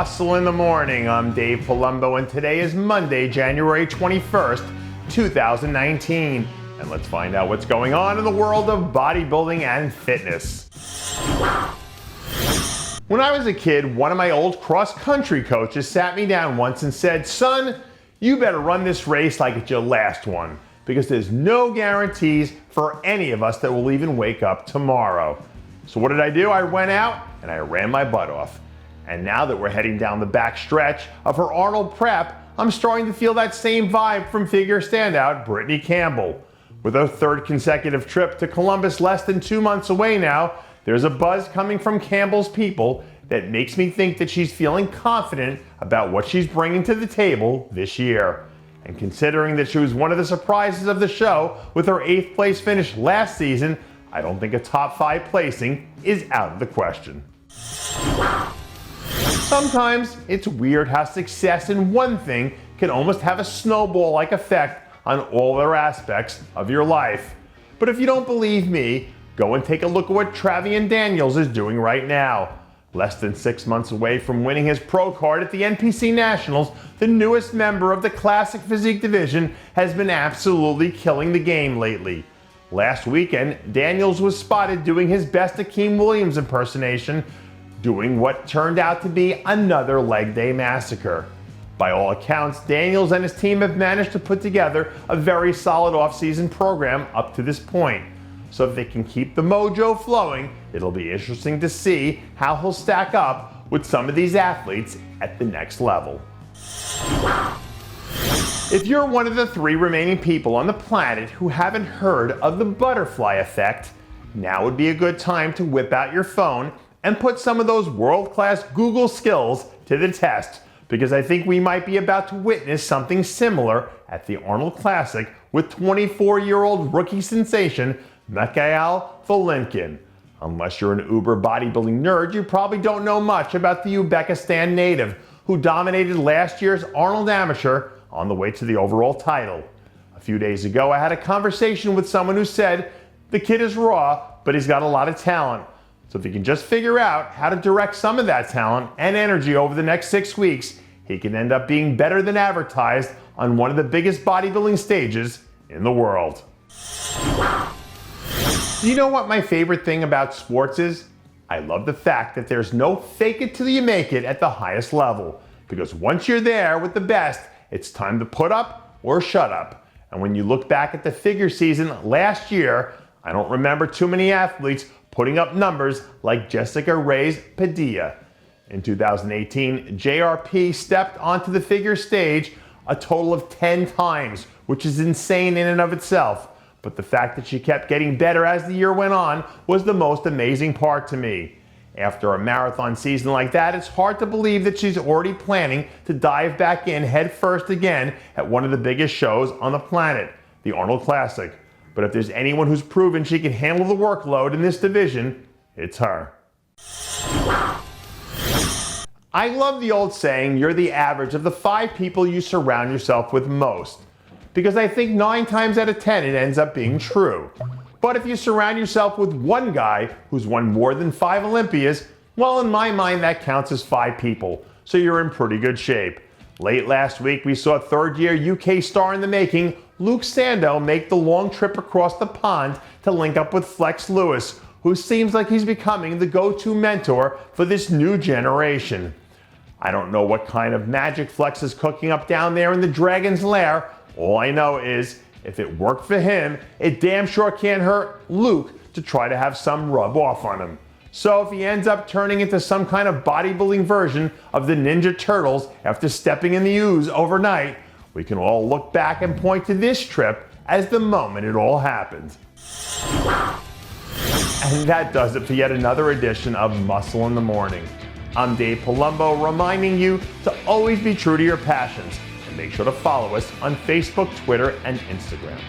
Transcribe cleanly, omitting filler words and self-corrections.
Muscle in the Morning. I'm Dave Palumbo, and today is Monday, January 21st, 2019. And let's find out what's going on in the world of bodybuilding and fitness. When I was a kid, one of my old cross-country coaches sat me down once and said, "Son, you better run this race like it's your last one, because there's no guarantees for any of us that will even wake up tomorrow." So what did I do? I went out and I ran my butt off. And now that we're heading down the back stretch of her Arnold prep, I'm starting to feel that same vibe from figure standout Brittany Campbell. With her third consecutive trip to Columbus less than 2 months away now, there's a buzz coming from Campbell's people that makes me think that she's feeling confident about what she's bringing to the table this year. And considering that she was one of the surprises of the show with her 8th place finish last season, I don't think a top 5 placing is out of the question. Sometimes it's weird how success in one thing can almost have a snowball-like effect on all other aspects of your life. But if you don't believe me, go and take a look at what Traveon Daniels is doing right now. Less than 6 months away from winning his pro card at the NPC Nationals, the newest member of the Classic Physique division has been absolutely killing the game lately. Last weekend, Daniels was spotted doing his best Akeem Williams impersonation, doing what turned out to be another leg day massacre. By all accounts, Daniels and his team have managed to put together a very solid off-season program up to this point. So if they can keep the mojo flowing, it'll be interesting to see how he'll stack up with some of these athletes at the next level. If you're one of the 3 remaining people on the planet who haven't heard of the butterfly effect, now would be a good time to whip out your phone and put some of those world-class Google skills to the test, because I think we might be about to witness something similar at the Arnold Classic with 24-year-old rookie sensation Mikhail Volinkin. Unless you're an uber bodybuilding nerd, you probably don't know much about the Uzbekistan native who dominated last year's Arnold Amateur on the way to the overall title. A few days ago, I had a conversation with someone who said, "The kid is raw, but he's got a lot of talent." So if he can just figure out how to direct some of that talent and energy over the next 6 weeks, he can end up being better than advertised on one of the biggest bodybuilding stages in the world. Do you know what my favorite thing about sports is? I love the fact that there's no fake it till you make it at the highest level. Because once you're there with the best, it's time to put up or shut up. And when you look back at the figure season last year, I don't remember too many athletes putting up numbers like Jessica Reyes Padilla. In 2018, JRP stepped onto the figure stage a total of 10 times, which is insane in and of itself. But the fact that she kept getting better as the year went on was the most amazing part to me. After a marathon season like that, it's hard to believe that she's already planning to dive back in head first again at one of the biggest shows on the planet, the Arnold Classic. But if there's anyone who's proven she can handle the workload in this division, it's her. I love the old saying, you're the average of the 5 people you surround yourself with most, because I think 9 times out of 10 it ends up being true. But if you surround yourself with one guy who's won more than 5 Olympias, well, in my mind that counts as 5 people, so you're in pretty good shape. Late last week, we saw 3rd-year UK star in the making, Luke Sandoe, make the long trip across the pond to link up with Flex Lewis, who seems like he's becoming the go-to mentor for this new generation. I don't know what kind of magic Flex is cooking up down there in the Dragon's Lair. All I know is, if it worked for him, it damn sure can't hurt Luke to try to have some rub off on him. So if he ends up turning into some kind of bodybuilding version of the Ninja Turtles after stepping in the ooze overnight, we can all look back and point to this trip as the moment it all happened. And that does it for yet another edition of Muscle in the Morning. I'm Dave Palumbo, reminding you to always be true to your passions, and make sure to follow us on Facebook, Twitter, and Instagram.